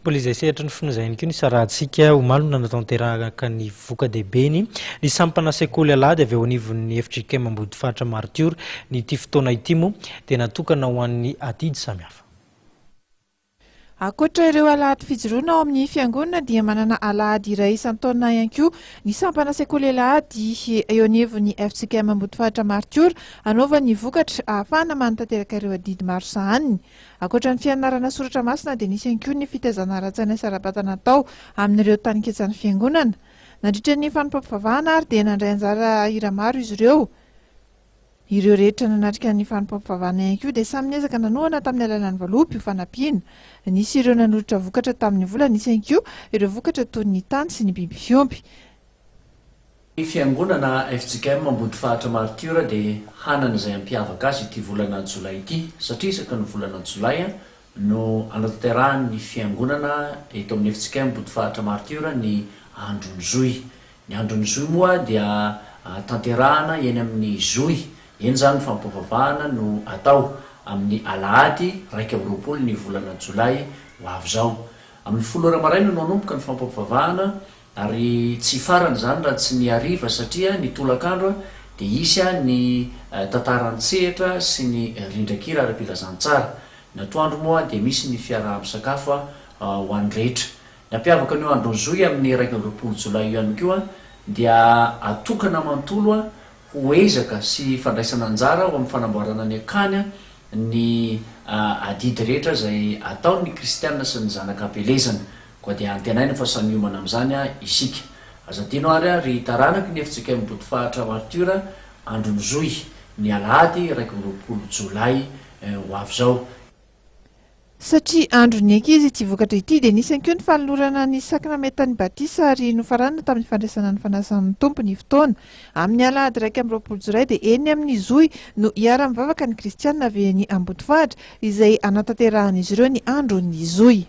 mbola izay sehatra ny finozainy koa ny sarahantsika omalona natanteraka ny voka-dehibeny ny sampana sekoly alady avy eo anivon'ny FJKM Ambodifaritra Martiora ny ity fotoana ity moa dia natokana ho an'ny adidy samihafa. Ankoatra ireo alahady fijoroana ao amin'ny fiangonana dia manana alahady iray isan-taona ihany koa ny sampana sekoly alahady eo anivon'ny FJKM Ambodifaritra Martiora anaovany vokatra ahafahana manatanteraka ireo adidy maro sahaniny. Ankoatra ny fianarana soratra masina dia nisy ihany koa ny fitaizana ratsana sara-batana atao amin'ireo taniketsany fiangonana. Nandritra ny fanompam-pivavahana ary dia nandray anjara hira maro izy ireo. Ireo rehetra nanatrika ny fanompam-pivavahana ihany koa dia samy niezaka nanohana tamin'ny alalan'ny valopy ho fanampiana. Nisy ireo nanolotra vokatra tamin'ny vola, nisy ihany koa ireo vokatra toy ny tany sy ny biby fiompy. Ny fiangonana FJKM Ambodifaritra Martiora dia hanana izay ampiavaka azy ity volana Jolay ity, satria isaky ny volana Jolay no anatanterahany fiangonana eto amin'ny FJKM Ambodifaritra Martiora ny andron'ny Zoy. Ny andron'ny Zoy moa dia tanterahana eny amin'ny Zoy. Eny zany fampivavahana no atao amin'ny alahady 1 ny volana Jolay ho avy zao. Amin'ny 10 maraina no anomboka ny fampivavahana ary tsy farany zany raha tsy ny hariva satria ny tolakandro dia isy ny tantaran-tsehatra sy ny rindran-kira ara-pilazantsara. Ny atoandro moa dia misy ny fiaraha-misakafo ho an'ny rehetra. Ny ampiavaka ny andron'ny Zoy amin'ny 1 Jolay ihany koa dia atokana manontolo ho ezaka sy fandraisana anjara ho amin'ny fanamboarana ny akany ny adidy rehetra izay ataon'ny kristianina sy ny zanak'ampelezana. Koa dia antenaina fa samy miomana amin'izany isika. Azadino ary ry taranaky ny FJKM Ambodifaritra Martiora andron'ny Zoy ny alahady 1 Jolay ho avy zao. Satria andron'ny ankizy ity vokatra ity dia nisy ihany koa ny fanolorana ny sakramentany batisa ary nofarana tamin'ny fandraisana ny fanasan'ny tompo ny fotoana. Amin'ny alahady 1 Jolay dia eny amin'ny Zoy no hiara-mivavaka ny kristianina avy ny Ambodifaritra izay anatanteраhan'izy ireo ny andron'ny Zoy.